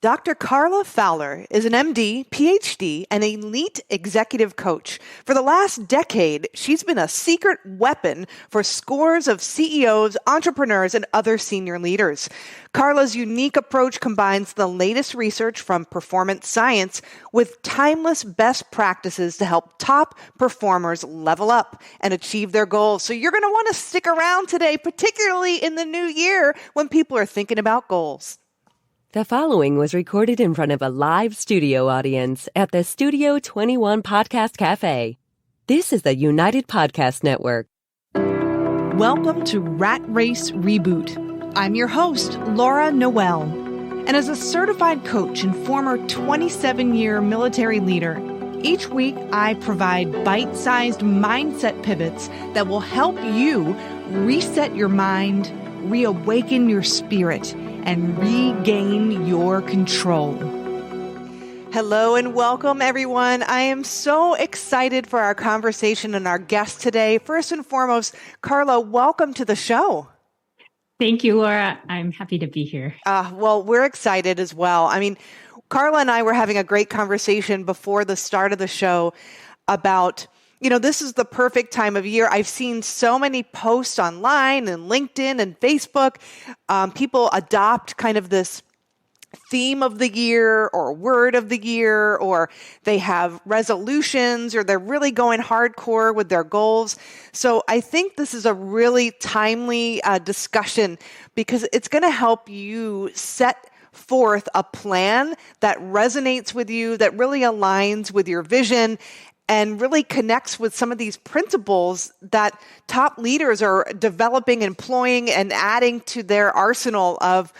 Dr. Karla Fowler is an MD, PhD, and elite executive coach. For the last decade, she's been a secret weapon for scores of CEOs, entrepreneurs, and other senior leaders. Karla's unique approach combines the latest research from performance science with timeless best practices to help top performers level up and achieve their goals. So you're going to want to stick around today, particularly in the new year when people are thinking about goals. The following was recorded in front of a live studio audience at the Studio 21 Podcast Cafe. This is the United Podcast Network. Welcome to Rat Race Reboot. I'm your host, Laura Noel. And as a certified coach and former 27-year military leader, each week I provide bite-sized mindset pivots that will help you reset your mind, reawaken your spirit, and regain your control. Hello and welcome, everyone. I am so excited for our conversation and our guest today. First and foremost, Karla, welcome to the show. Thank you, Laura. I'm happy to be here. Well, we're excited as well. I mean, Karla and I were having a great conversation before the start of the show about this is the perfect time of year. I've seen so many posts online and LinkedIn and Facebook. People adopt kind of this theme of the year or word of the year, or they have resolutions, or they're really going hardcore with their goals. So I think this is a really timely discussion because it's going to help you set forth a plan that resonates with you, that really aligns with your vision, and really connects with some of these principles that top leaders are developing, employing, and adding to their arsenal of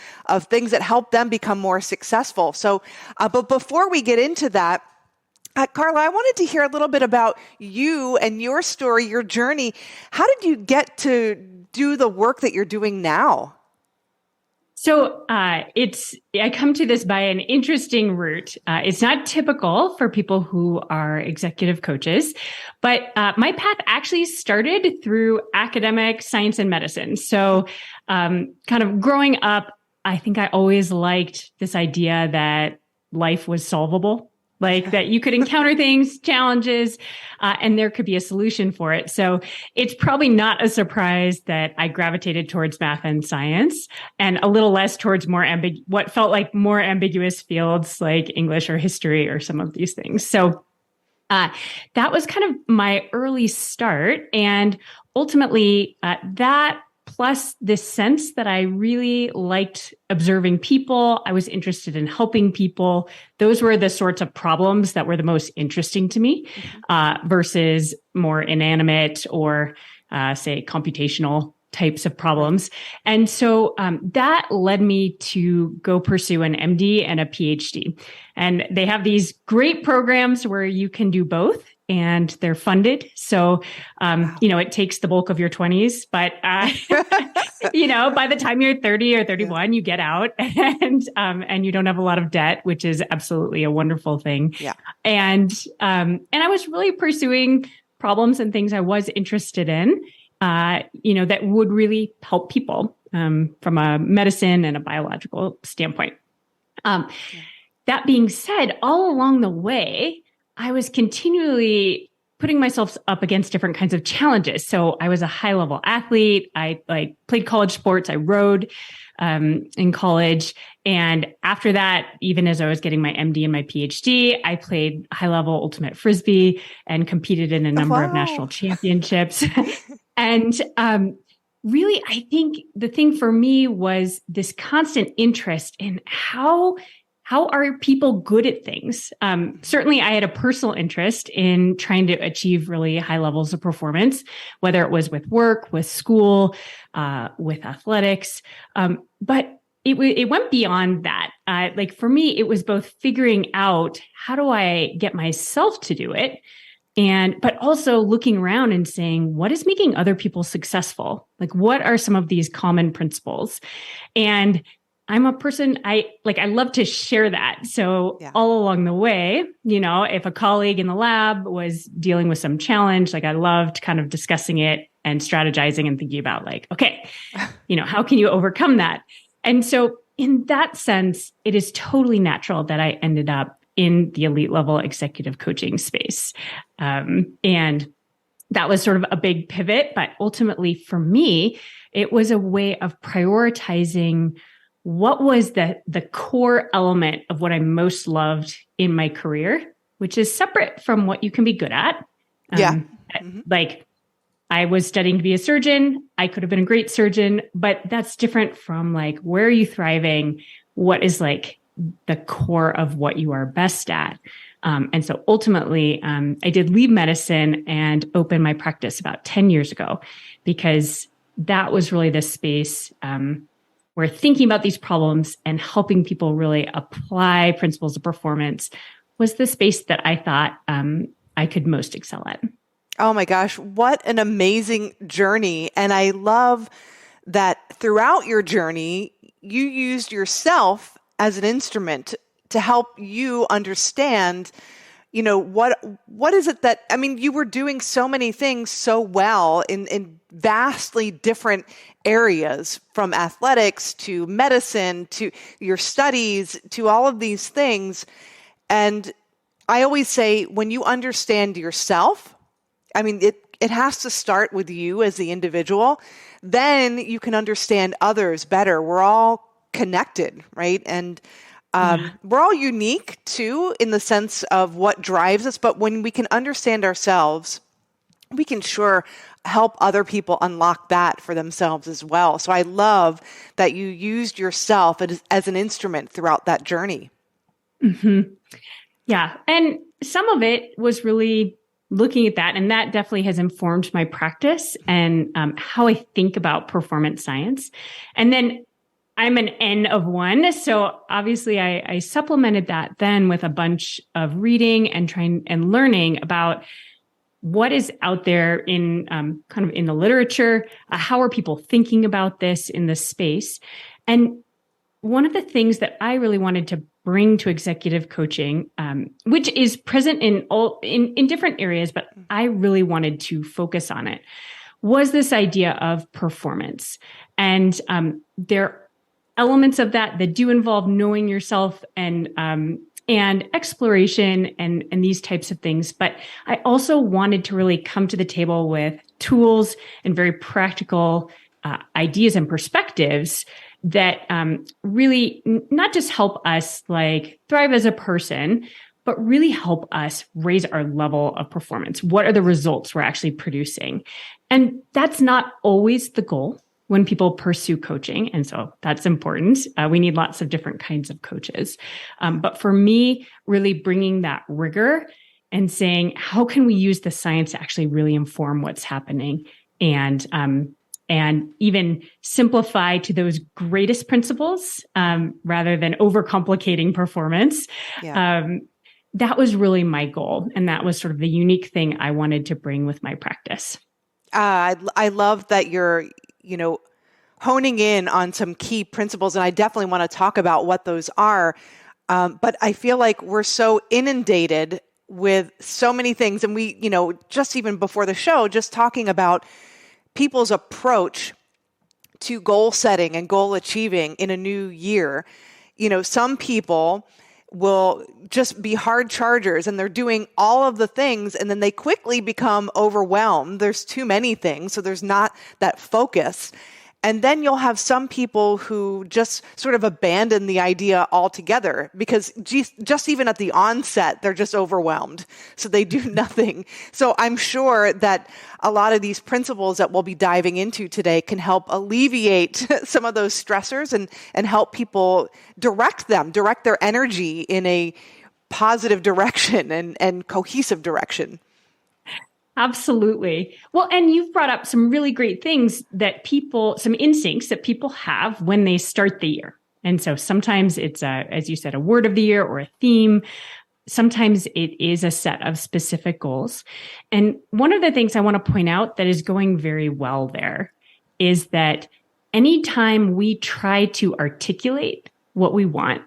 things that help them become more successful. So, but before we get into that, Karla, I wanted to hear a little bit about you and your story, your journey. How did you get to do the work that you're doing now? So I come to this by an interesting route. It's not typical for people who are executive coaches, but my path actually started through academic science and medicine. So kind of growing up, I think I always liked this idea that life was solvable. Like that you could encounter things, challenges, and there could be a solution for it. So it's probably not a surprise that I gravitated towards math and science and a little less towards what felt like more ambiguous fields like English or history or some of these things. So that was kind of my early start. And ultimately, that plus this sense that I really liked observing people. I was interested in helping people. Those were the sorts of problems that were the most interesting to me versus more inanimate or, say, computational types of problems. And so that led me to go pursue an MD and a PhD. And they have these great programs where you can do both. And they're funded. So, it takes the bulk of your 20s, but, by the time you're 30 or 31, you get out and you don't have a lot of debt, which is absolutely a wonderful thing. Yeah. And I was really pursuing problems and things I was interested in, that would really help people, from a medicine and a biological standpoint. That being said, all along the way, I was continually putting myself up against different kinds of challenges. So I was a high-level athlete. I played college sports. I rode in college. And after that, even as I was getting my MD and my PhD, I played high-level ultimate frisbee and competed in a number of national championships. And really, I think the thing for me was this constant interest in how are people good at things? Certainly, I had a personal interest in trying to achieve really high levels of performance, whether it was with work, with school, with athletics. But it went beyond that. For me, it was both figuring out how do I get myself to do it, but also looking around and saying, what is making other people successful? Like, what are some of these common principles? And I'm a person, I love to share that. So all along the way, if a colleague in the lab was dealing with some challenge, I loved kind of discussing it and strategizing and thinking about okay, how can you overcome that? And so in that sense, it is totally natural that I ended up in the elite level executive coaching space. And that was sort of a big pivot, but ultimately for me, it was a way of prioritizing what was the core element of what I most loved in my career, which is separate from what you can be good at. Like I was studying to be a surgeon. I could have been a great surgeon, but that's different from like, where are you thriving? What is like the core of what you are best at? And so ultimately, I did leave medicine and open my practice about 10 years ago, because that was really the space where thinking about these problems and helping people really apply principles of performance was the space that I thought I could most excel at. Oh my gosh, what an amazing journey. And I love that throughout your journey, you used yourself as an instrument to help you understand, what is it that, you were doing so many things so well in vastly different areas, from athletics to medicine to your studies to all of these things. And I always say, when you understand yourself, it has to start with you as the individual. Then you can understand others better. We're all connected, right? And we're all unique too, in the sense of what drives us. But when we can understand ourselves, we can sure help other people unlock that for themselves as well. So I love that you used yourself as an instrument throughout that journey. Mm-hmm. Yeah. And some of it was really looking at that. And that definitely has informed my practice and how I think about performance science. And then I'm an N of one. So obviously I supplemented that then with a bunch of reading and trying and learning about what is out there in kind of in the literature. How are people thinking about this in this space? And one of the things that I really wanted to bring to executive coaching, which is present in different areas, but I really wanted to focus on it, was this idea of performance. And there are elements of that do involve knowing yourself and exploration and these types of things. But I also wanted to really come to the table with tools and very practical ideas and perspectives that really not just help us like thrive as a person, but really help us raise our level of performance. What are the results we're actually producing? And that's not always the goal when people pursue coaching. And so that's important. We need lots of different kinds of coaches. But for me, really bringing that rigor and saying, how can we use the science to actually really inform what's happening and even simplify to those greatest principles rather than overcomplicating performance. Yeah. That was really my goal. And that was sort of the unique thing I wanted to bring with my practice. I love that you're, honing in on some key principles. And I definitely want to talk about what those are. But I feel like we're so inundated with so many things. And we, just even before the show, just talking about people's approach to goal setting and goal achieving in a new year. Some people will just be hard chargers and they're doing all of the things and then they quickly become overwhelmed. There's too many things, so there's not that focus. And then you'll have some people who just sort of abandon the idea altogether because just even at the onset, they're just overwhelmed. So they do nothing. So I'm sure that a lot of these principles that we'll be diving into today can help alleviate some of those stressors and help people direct their energy in a positive direction and cohesive direction. Absolutely. Well, and you've brought up some really great things some instincts that people have when they start the year. And so sometimes it's, as you said, a word of the year or a theme. Sometimes it is a set of specific goals. And one of the things I want to point out that is going very well there is that anytime we try to articulate what we want,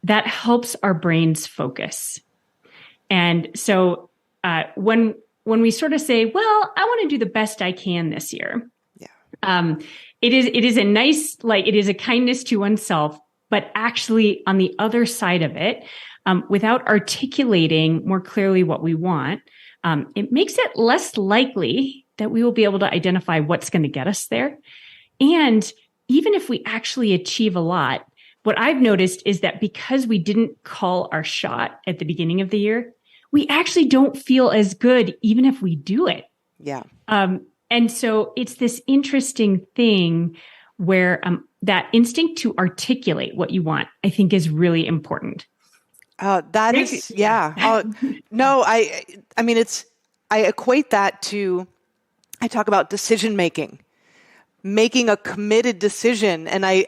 that helps our brains focus. And so when we sort of say, well, I want to do the best I can this year. Yeah. It is a nice, it is a kindness to oneself but actually on the other side of it, without articulating more clearly what we want, it makes it less likely that we will be able to identify what's going to get us there. And even if we actually achieve a lot, what I've noticed is that because we didn't call our shot at the beginning of the year, we actually don't feel as good even if we do it. Yeah. And so it's this interesting thing where that instinct to articulate what you want, I think, is really important. That is, yeah. No, I mean, I equate that to, I talk about decision making a committed decision. And I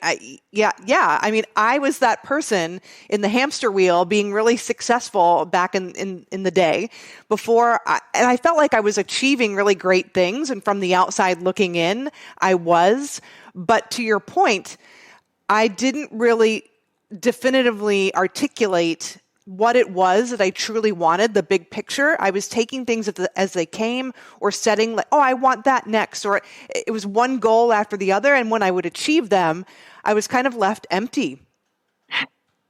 mean, I was that person in the hamster wheel being really successful back in the day before. And I felt like I was achieving really great things. And from the outside looking in, I was. But to your point, I didn't really definitively articulate what it was that I truly wanted, the big picture. I was taking things as they came, or setting like, oh, I want that next. Or it was one goal after the other. And when I would achieve them, I was kind of left empty.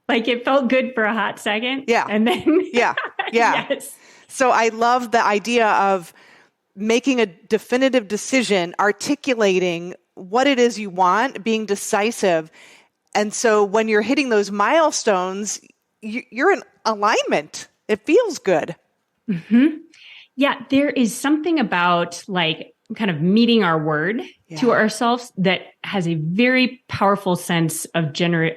Like it felt good for a hot second. Yeah. And then. Yeah. Yes. So I love the idea of making a definitive decision, articulating what it is you want, being decisive. And so when you're hitting those milestones, you're in alignment. It feels good. Mm-hmm. Yeah, there is something about like kind of meeting our word to ourselves that has a very powerful sense of building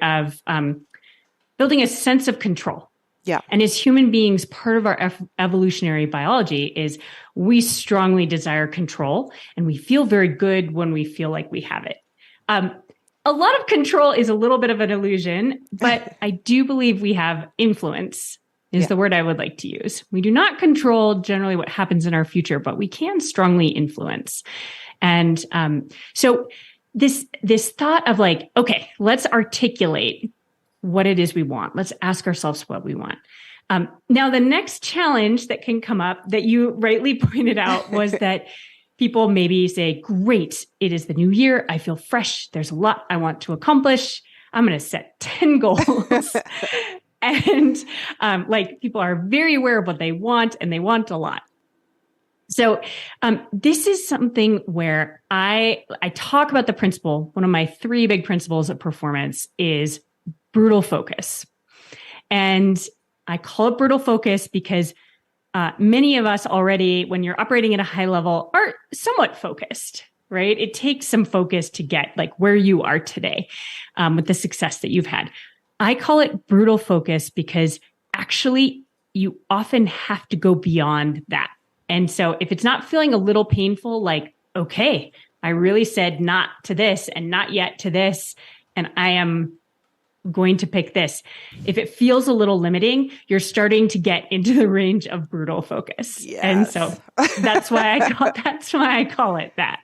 a sense of control. Yeah. And as human beings, part of our evolutionary biology is we strongly desire control, and we feel very good when we feel like we have it. A lot of control is a little bit of an illusion, but I do believe we have influence is the word I would like to use. We do not control generally what happens in our future, but we can strongly influence. And so this thought of like, okay, let's articulate what it is we want. Let's ask ourselves what we want. Now, the next challenge that can come up that you rightly pointed out was that people maybe say, great, it is the new year. I feel fresh. There's a lot I want to accomplish. I'm going to set 10 goals. And like people are very aware of what they want, and they want a lot. So this is something where I talk about the principle. One of my 3 big principles of performance is brutal focus. And I call it brutal focus because many of us already, when you're operating at a high level, are somewhat focused, right? It takes some focus to get like where you are today with the success that you've had. I call it brutal focus because actually you often have to go beyond that. And so if it's not feeling a little painful, like, okay, I really said not to this and not yet to this, and I am going to pick this. If it feels a little limiting, you're starting to get into the range of brutal focus. Yes. And so that's why I call it that.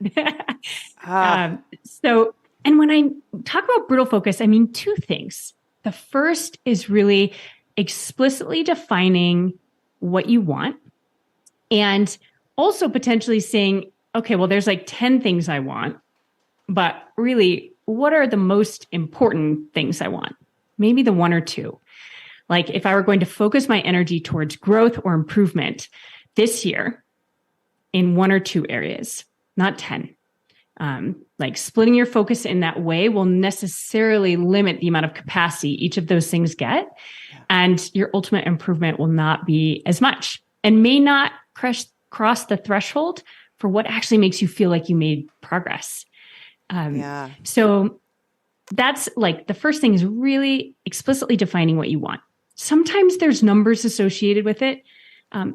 And when I talk about brutal focus, I mean 2 things. The first is really explicitly defining what you want, and also potentially saying, okay, well, there's like 10 things I want, but really, what are the most important things I want? Maybe the 1 or 2. Like if I were going to focus my energy towards growth or improvement this year in 1 or 2 areas, not 10. Like splitting your focus in that way will necessarily limit the amount of capacity each of those things get. And your ultimate improvement will not be as much and may not cross the threshold for what actually makes you feel like you made progress. So that's like the first thing is really explicitly defining what you want. Sometimes there's numbers associated with it.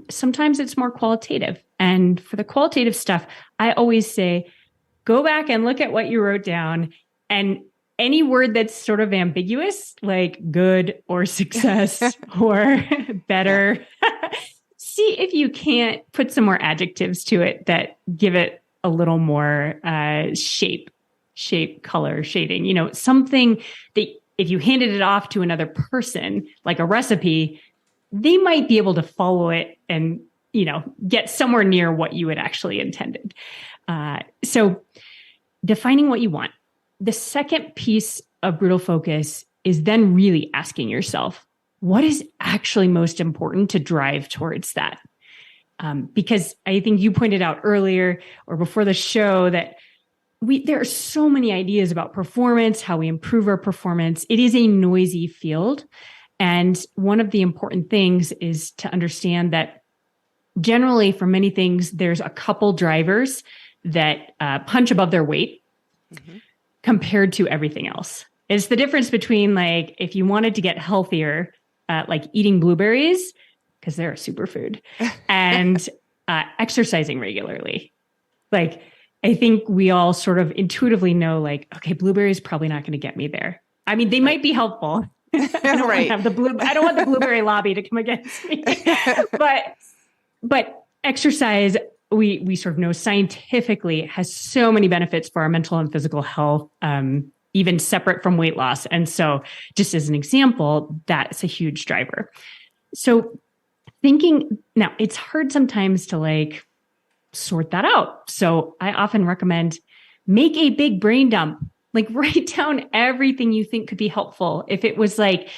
Sometimes it's more qualitative. And for the qualitative stuff, I always say, go back and look at what you wrote down, and any word that's sort of ambiguous, like good or success or better, see if you can't put some more adjectives to it that give it a little more shape, color, shading, something that if you handed it off to another person, like a recipe, they might be able to follow it and, get somewhere near what you had actually intended. So defining what you want. The second piece of brutal focus is then really asking yourself, what is actually most important to drive towards that? Because I think you pointed out earlier or before the show that there are so many ideas about performance, how we improve our performance. It is a noisy field. And one of the important things is to understand that generally for many things, there's a couple drivers that punch above their weight compared to everything else. It's the difference between like, if you wanted to get healthier, like eating blueberries, because they're a superfood, and exercising regularly. Like, I think we all sort of intuitively know, like, okay, blueberries probably not going to get me there. I mean, they might be helpful. I don't want the blueberry lobby to come against me. but exercise, we sort of know scientifically has so many benefits for our mental and physical health, even separate from weight loss. And so just as an example, that's a huge driver. So now it's hard sometimes to like sort that out. So I often recommend make a big brain dump, like write down everything you think could be helpful. If it was like,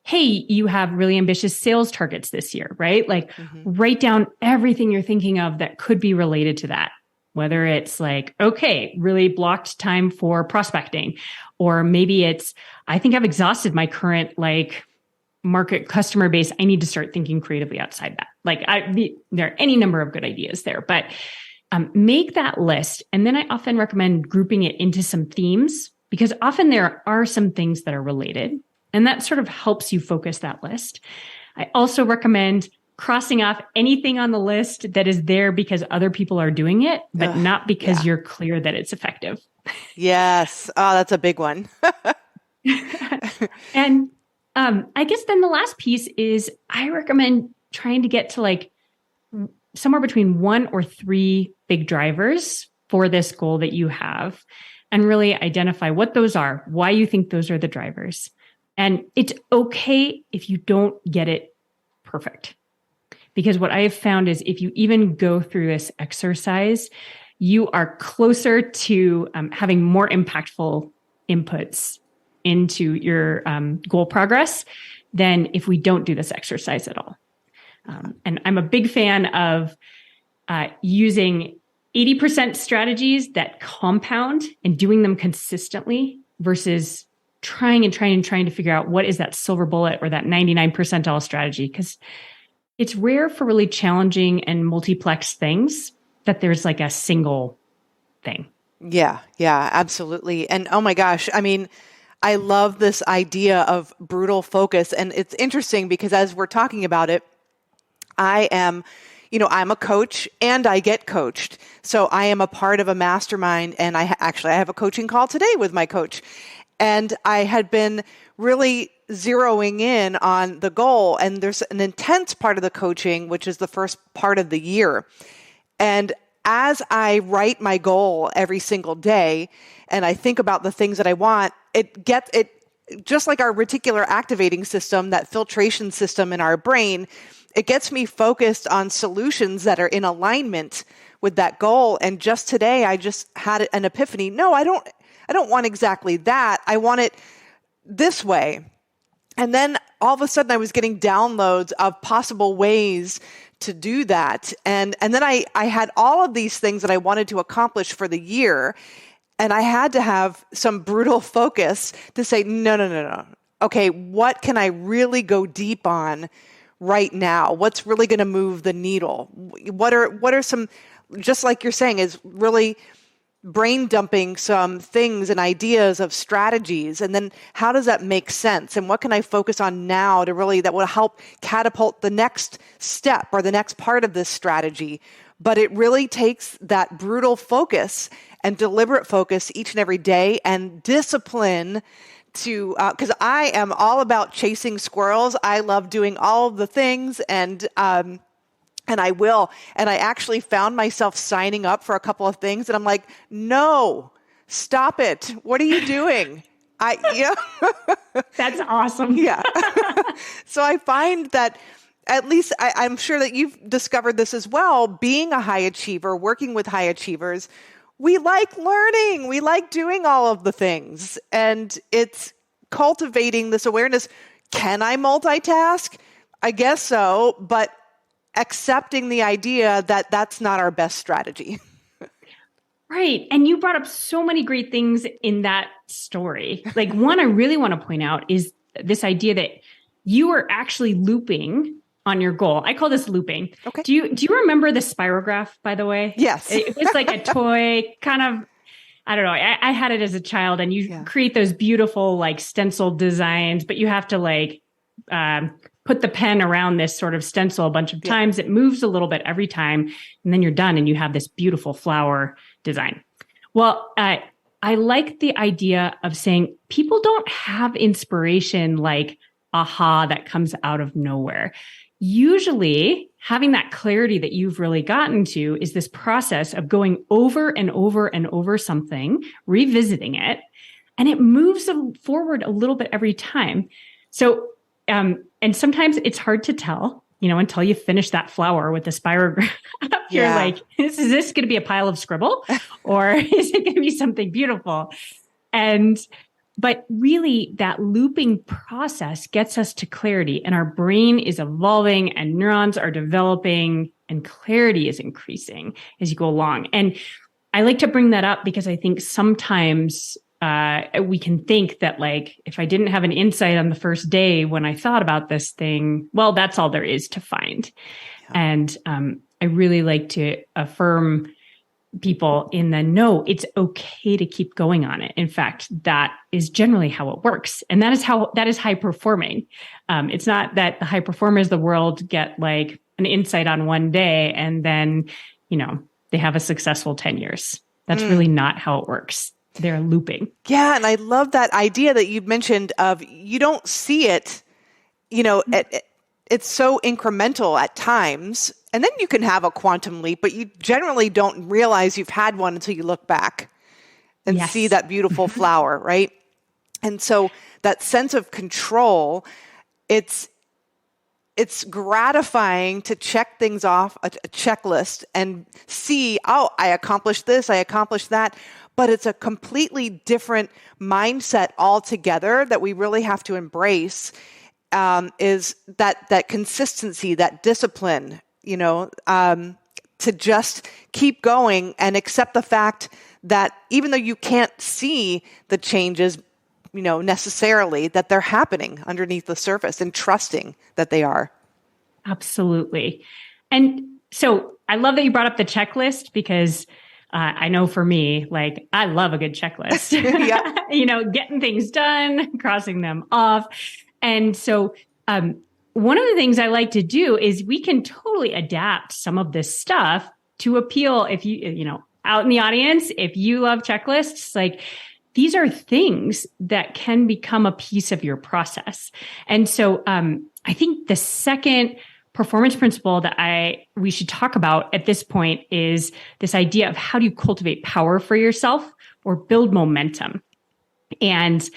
hey, you have really ambitious sales targets this year, right? Like write down everything you're thinking of that could be related to that. Whether it's like, okay, really blocked time for prospecting, or maybe it's, I think I've exhausted my current like market customer base. I need to start thinking creatively outside that. Like there are any number of good ideas there, but make that list. And then I often recommend grouping it into some themes, because often there are some things that are related, and that sort of helps you focus that list. I also recommend crossing off anything on the list that is there because other people are doing it, but not because you're clear that it's effective. Yes. Oh, that's a big one. And I guess then the last piece is I recommend trying to get to like somewhere between 1 or 3 big drivers for this goal that you have, and really identify what those are, why you think those are the drivers. And it's okay if you don't get it perfect. Because what I have found is if you even go through this exercise, you are closer to having more impactful inputs into your goal progress than if we don't do this exercise at all. And I'm a big fan of using 80% strategies that compound and doing them consistently versus trying to figure out what is that silver bullet or that 99 percentile strategy. Because it's rare for really challenging and multiplex things that there's like a single thing. Yeah, absolutely. And oh my gosh, I mean, I love this idea of brutal focus. And it's interesting because as we're talking about it, I'm a coach and I get coached. So I am a part of a mastermind, and I have a coaching call today with my coach. And I had been really zeroing in on the goal, and there's an intense part of the coaching, which is the first part of the year. And as I write my goal every single day, and I think about the things that I want, it just like our reticular activating system, that filtration system in our brain, it gets me focused on solutions that are in alignment with that goal. And just today, I just had an epiphany. No, I don't want exactly that. I want it this way. And then all of a sudden I was getting downloads of possible ways to do that. And then I had all of these things that I wanted to accomplish for the year. And I had to have some brutal focus to say, no. Okay, what can I really go deep on right now? What's really going to move the needle? What are some, just like you're saying, is really brain dumping some things and ideas of strategies, and then how does that make sense, and what can I focus on now that will help catapult the next step or the next part of this strategy. But it really takes that brutal focus and deliberate focus each and every day, and discipline to, because I am all about chasing squirrels. I love doing all of the things, and I will. And I actually found myself signing up for a couple of things, and I'm like, no, stop it. What are you doing? That's awesome. Yeah. So I find that, at least I'm sure that you've discovered this as well, being a high achiever, working with high achievers, we like learning. We like doing all of the things. And it's cultivating this awareness. Can I multitask? I guess so, but accepting the idea that that's not our best strategy. Right. And you brought up so many great things in that story. Like one I really want to point out is this idea that you are actually looping on your goal. I call this looping. Okay. Do you remember the spirograph, by the way? Yes. It was like a toy kind of, I don't know. I had it as a child, and you create those beautiful like stencil designs, but you have to like put the pen around this sort of stencil a bunch of times. It moves a little bit every time, and then you're done and you have this beautiful flower design. Well, I like the idea of saying people don't have inspiration like aha that comes out of nowhere. Usually having that clarity that you've really gotten to is this process of going over and over and over something, revisiting it, and it moves forward a little bit every time. So, and sometimes it's hard to tell, until you finish that flower with the spirograph. You're like, is this going to be a pile of scribble or is it going to be something beautiful? But really that looping process gets us to clarity, and our brain is evolving and neurons are developing and clarity is increasing as you go along. And I like to bring that up because I think sometimes we can think that like, if I didn't have an insight on the first day when I thought about this thing, well, that's all there is to find. Yeah. And I really like to affirm people in the no, it's okay to keep going on it. In fact, that is generally how it works. And that is high performing. It's not that the high performers of the world get like an insight on one day and then, they have a successful 10 years. That's really not how it works. They're looping. Yeah. And I love that idea that you mentioned of you don't see it, it's so incremental at times. And then you can have a quantum leap, but you generally don't realize you've had one until you look back and see that beautiful flower, right? And so that sense of control, it's gratifying to check things off a checklist and see, oh, I accomplished this, I accomplished that. But it's a completely different mindset altogether that we really have to embrace, is that consistency, that discipline, to just keep going and accept the fact that even though you can't see the changes, necessarily, that they're happening underneath the surface, and trusting that they are. Absolutely. And so I love that you brought up the checklist, because I know for me, like, I love a good checklist, getting things done, crossing them off. And so, one of the things I like to do is we can totally adapt some of this stuff to appeal. If you, out in the audience, if you love checklists, like, these are things that can become a piece of your process. And so, I think the second performance principle that we should talk about at this point is this idea of how do you cultivate power for yourself or build momentum. And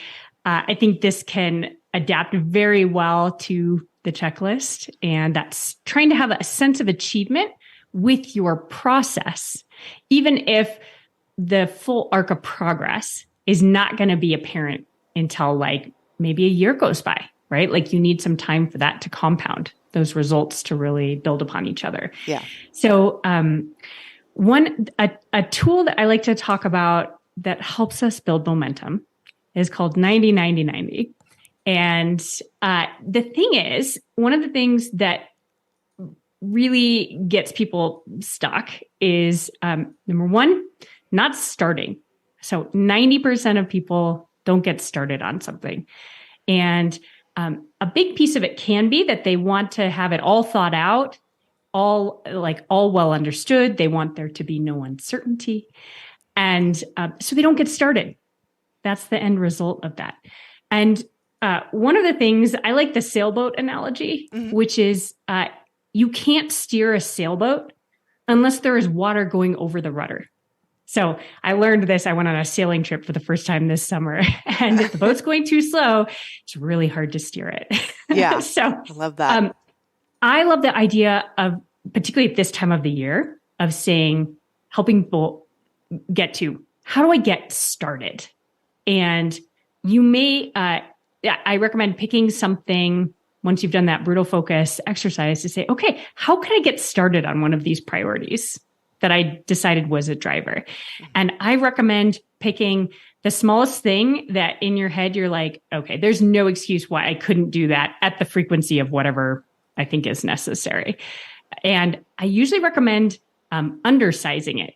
I think this can adapt very well to the checklist. And that's trying to have a sense of achievement with your process, even if the full arc of progress is not going to be apparent until like maybe a year goes by, right? Like you need some time for that to compound, those results to really build upon each other. Yeah. So a tool that I like to talk about that helps us build momentum is called 90-90-90. And the thing is, one of the things that really gets people stuck is, number one, not starting. So 90% of people don't get started on something. And a big piece of it can be that they want to have it all thought out, all well understood. They want there to be no uncertainty. And so they don't get started. That's the end result of that. And one of the things, I like the sailboat analogy, which is you can't steer a sailboat unless there is water going over the rudder. So I learned this. I went on a sailing trip for the first time this summer, and if the boat's going too slow, it's really hard to steer it. Yeah. So I love that. I love the idea of, particularly at this time of the year, of helping people get to, how do I get started? And you may yeah, I recommend picking something once you've done that brutal focus exercise to say, okay, how can I get started on one of these priorities that I decided was a driver? And I recommend picking the smallest thing that in your head, you're like, okay, there's no excuse why I couldn't do that at the frequency of whatever I think is necessary. And I usually recommend undersizing it.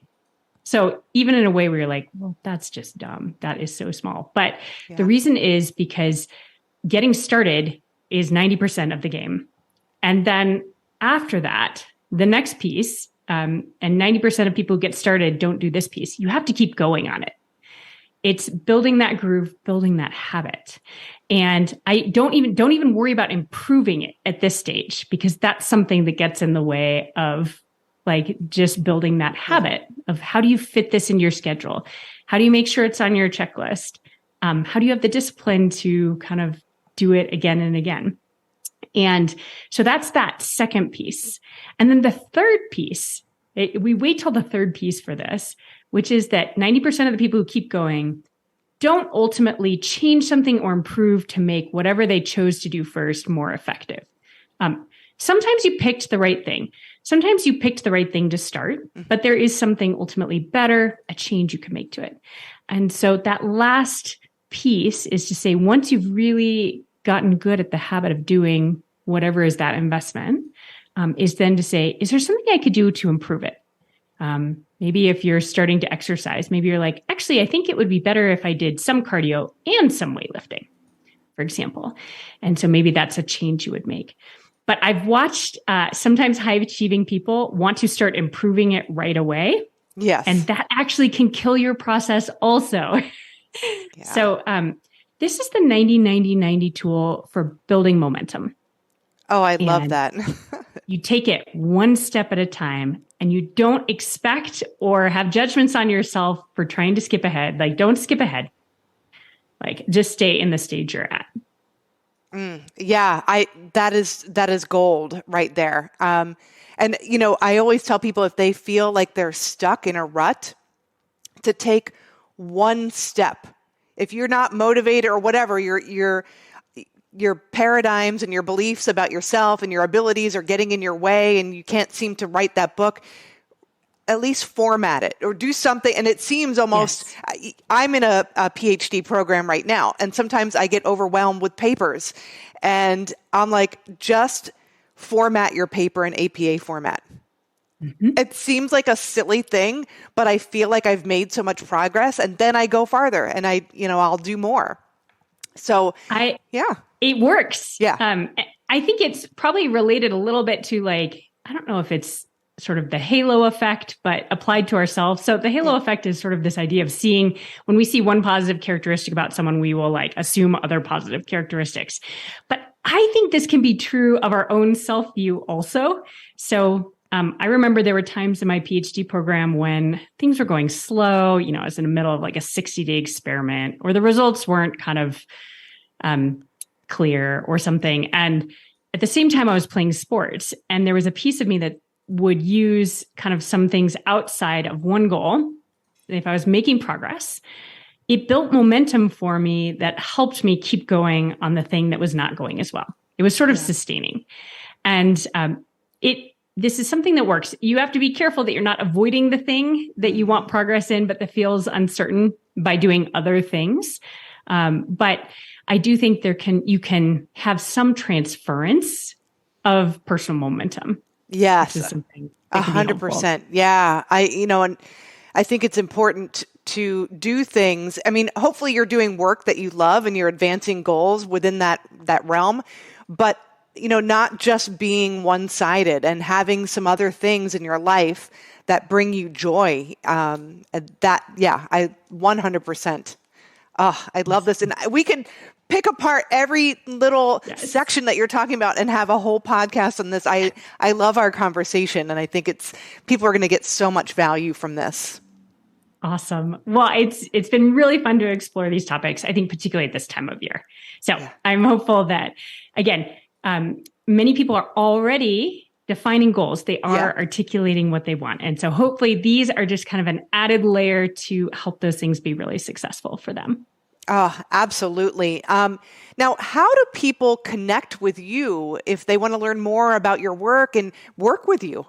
So even in a way where you're like, well, that's just dumb. That is so small. But the reason is because getting started is 90% of the game. And then after that, the next piece, and 90% of people who get started don't do this piece. You have to keep going on it. It's building that groove, building that habit. And I don't even worry about improving it at this stage, because that's something that gets in the way of like just building that habit of how do you fit this into your schedule? How do you make sure it's on your checklist? How do you have the discipline to kind of do it again and again? And so that's that second piece. And then the third piece, we wait till the third piece for this, which is that 90% of the people who keep going don't ultimately change something or improve to make whatever they chose to do first more effective. Sometimes you picked the right thing. Sometimes you picked the right thing to start, but there is something ultimately better, a change you can make to it. And so that last piece is to say, once you've really gotten good at the habit of doing whatever is that investment, is then to say, is there something I could do to improve it? Maybe if you're starting to exercise, maybe you're like, actually, I think it would be better if I did some cardio and some weightlifting, for example. And so maybe that's a change you would make. But I've watched sometimes high achieving people want to start improving it right away. Yes. And that actually can kill your process also. Yeah. So this is the 90-90-90 tool for building momentum. Oh, I love that. You take it one step at a time, and you don't expect or have judgments on yourself for trying to skip ahead. Like, don't skip ahead. Like, just stay in the stage you're at. Yeah, that is gold right there. And I always tell people if they feel like they're stuck in a rut, to take one step. If you're not motivated or whatever, your paradigms and your beliefs about yourself and your abilities are getting in your way and you can't seem to write that book, at least format it or do something. And it seems almost, yes. I'm in a PhD program right now, and sometimes I get overwhelmed with papers. And I'm like, just format your paper in APA format. Mm-hmm. It seems like a silly thing, but I feel like I've made so much progress, and then I go farther and I'll do more. So it works. Yeah. I think it's probably related a little bit to I don't know if it's sort of the halo effect, but applied to ourselves. So the halo effect is sort of this idea of seeing, when we see one positive characteristic about someone, we will assume other positive characteristics. But I think this can be true of our own self-view also. So I remember there were times in my PhD program when things were going slow. I was in the middle of a 60-day experiment, or the results weren't kind of clear or something. And at the same time, I was playing sports, and there was a piece of me that would use kind of some things outside of one goal. If I was making progress, it built momentum for me that helped me keep going on the thing that was not going as well. It was sort of sustaining. And this is something that works. You have to be careful that you're not avoiding the thing that you want progress in, but that feels uncertain by doing other things. But I do think you can have some transference of personal momentum. Yes, 100%. Yeah, and I think it's important to do things. I mean, hopefully you're doing work that you love and you're advancing goals within that realm, but not just being one-sided and having some other things in your life that bring you joy. I 100%. Oh, I love this. And we can pick apart every little section that you're talking about and have a whole podcast on this. I love our conversation, and I think people are going to get so much value from this. Awesome. Well, it's been really fun to explore these topics, I think, particularly at this time of year. So I'm hopeful that, again, many people are already defining goals. They are articulating what they want. And so hopefully these are just kind of an added layer to help those things be really successful for them. Oh, absolutely. Now, how do people connect with you if they want to learn more about your work and work with you?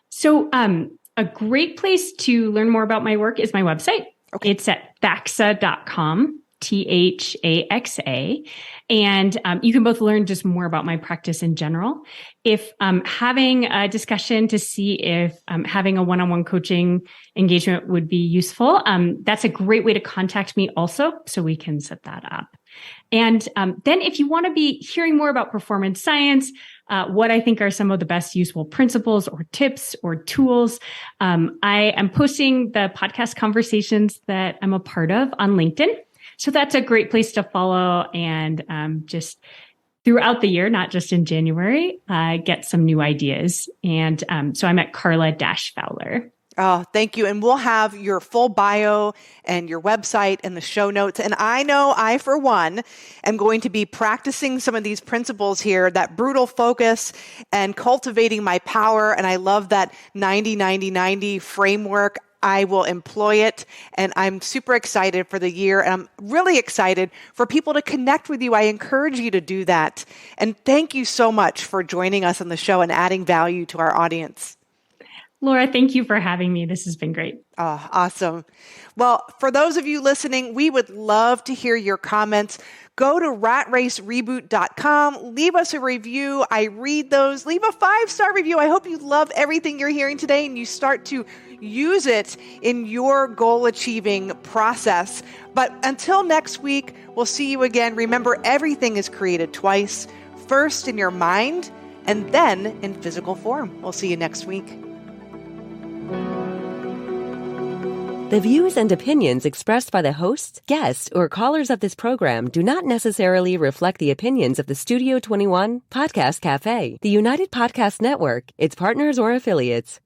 So, a great place to learn more about my work is my website. Okay. It's at THAXA.com, THAXA. And you can both learn just more about my practice in general. If having a discussion to see if having a one-on-one coaching engagement would be useful, that's a great way to contact me also, so we can set that up. And then if you want to be hearing more about performance science, what I think are some of the best useful principles or tips or tools, I am posting the podcast conversations that I'm a part of on LinkedIn. So that's a great place to follow and just throughout the year, not just in January, get some new ideas. And so I'm at Carla-Fowler. Oh, thank you. And we'll have your full bio and your website in the show notes. And I know I, for one, am going to be practicing some of these principles here, that brutal focus and cultivating my power. And I love that 90-90-90 framework. I will employ it, and I'm super excited for the year, and I'm really excited for people to connect with you. I encourage you to do that. And thank you so much for joining us on the show and adding value to our audience. Laura, thank you for having me. This has been great. Oh, awesome. Well, for those of you listening, we would love to hear your comments. Go to ratracereboot.com. Leave us a review. I read those. Leave a 5-star review. I hope you love everything you're hearing today and you start to use it in your goal-achieving process. But until next week, we'll see you again. Remember, everything is created twice, first in your mind and then in physical form. We'll see you next week. The views and opinions expressed by the hosts, guests, or callers of this program do not necessarily reflect the opinions of the Studio 21 Podcast Cafe, the United Podcast Network, its partners, or affiliates.